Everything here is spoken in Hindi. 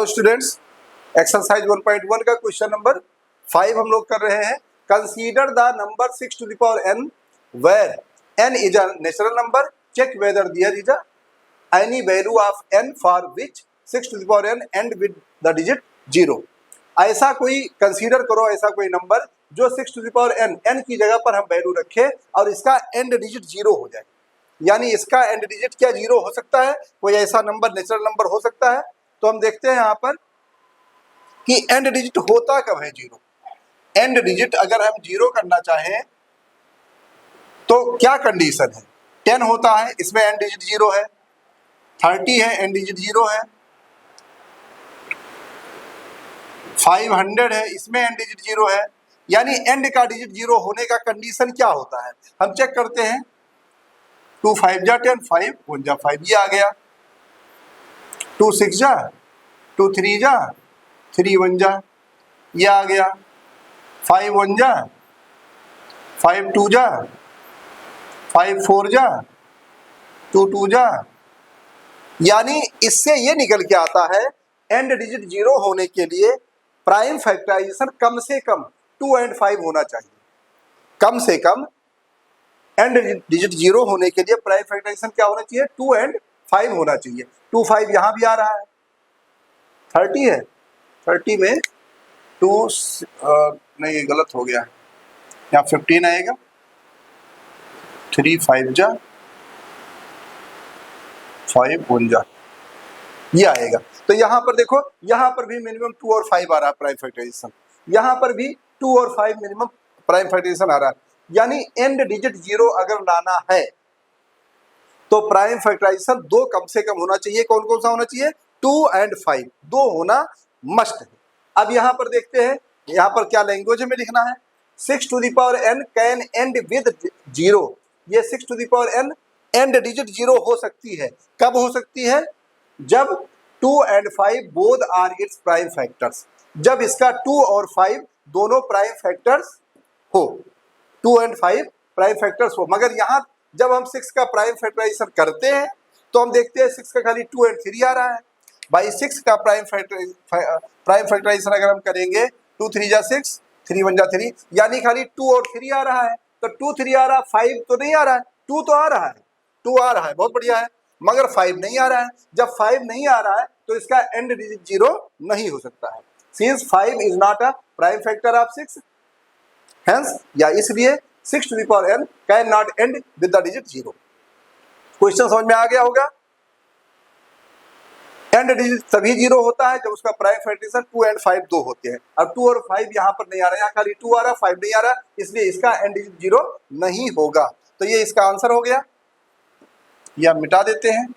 हेलो स्टूडेंट्स, एक्सरसाइज 1.1 का क्वेश्चन नंबर 5 हम लोग कर रहे हैं। Consider the number 6 to the power n where n is a natural number. Check whether there is any value of n for which 6 to the power n end with the digit 0. ऐसा कोई कंसीडर करो, ऐसा कोई नंबर जो 6 to the power n की जगह पर हम वैल्यू रखें और इसका एंड डिजिट 0 हो जाए। यानी इसका एंड डिजिट क्या 0 हो सकता है? कोई ऐसा नंबर नेचुरल नंबर हो सकता है? तो हम देखते हैं यहाँ पर कि एंड डिजिट होता कब है 0। एंड डिजिट अगर हम 0 करना चाहें तो क्या कंडीशन है? 10 होता है, इसमें एंड डिजिट 0 है। 30 है, एंड डिजिट 0 है। 500 है, इसमें एंड डिजिट 0 है। यानी एंड का डिजिट 0 होने का कंडीशन क्या होता है? हम चेक करते हैं। 2 5 जा 10, 5 1 जा 5, ये आ गया। 2 6 जा 2 3 जा 3 1 जा, ये आ गया। 5 1 जा 5 2 जा 5 4 जा 2 2 जा। यानी इससे ये निकल के आता है एंड डिजिट 0 होने के लिए प्राइम फैक्टराइजेशन कम से कम 2 and 5 होना चाहिए। कम से कम एंड डिजिट 0 होने के लिए प्राइम फैक्टराइजेशन क्या होना चाहिए? 2 and 5 होना चाहिए। 2 5 यहाँ भी आ रहा है। 30 है, 30 में 2 नहीं, ये गलत हो गया, यहाँ 15 आएगा। 3 5 जा 5 1 जा, ये आएगा। तो यहाँ पर देखो, यहाँ पर भी मिनिमम 2 और 5 आ रहा है प्राइम फैक्टराइजेशन। यहाँ पर भी 2 और 5 मिनिमम प्राइम फैक्टराइजेशन आ रहा है। यानी एंड डिजिट 0 अगर लाना है तो प्राइम फैक्टराइजेशन 2 कम से कम होना चाहिए। कौन कौन सा होना चाहिए? 2 and 5, 2 होना मस्ट है। अब यहाँ पर देखते हैं, यहाँ पर क्या लैंग्वेज में लिखना है। 6 to the power n can and with 0। ये 6 to the power n and digit 0 हो सकती है। कब हो सकती है? जब 2 and 5 both are it's prime factors. जब इसका 2 और 5 दोनों प्राइम फैक्टर्स हो, 2 and 5 प्राइम फैक्टर्स हो। मगर यहाँ जब हम 6 का प्राइम फैक्टराइजेशन करते हैं तो हम देखते हैं 6 का खाली 2 and 3 आ रहा है। भाई 6 का प्राइम फैक्टराइजेशन अगर हम करेंगे 2 3 जा 6, 3 1 जा 3, यानी खाली 2 और 3 आ रहा है। तो 2 3 आ रहा है, 5 तो नहीं आ रहा है। 2 तो आ रहा है, 2 आ रहा है, बहुत बढ़िया है, मगर 5 नहीं आ रहा है। जब 5 नहीं आ रहा है तो इसका एंड डिजिट 0 नहीं हो सकता है। Since 5 is not a prime factor of 6, hence या इसलिए 6 to the power n can not and with the digit 0। Question समझ में आ गया होगा। एंड डिजिट तभी 0 होता है जब उसका प्राइम फैक्टराइजेशन 2 and 5 दो होते हैं। अब 2 और 5 यहाँ पर नहीं आ रहा है, यहाँ खाली 2 आ रहा है, 5 नहीं आ रहा, इसलिए इसका एंड डिजिट 0 नहीं होगा। तो ये इसका आंसर हो गया, या मिटा देते हैं।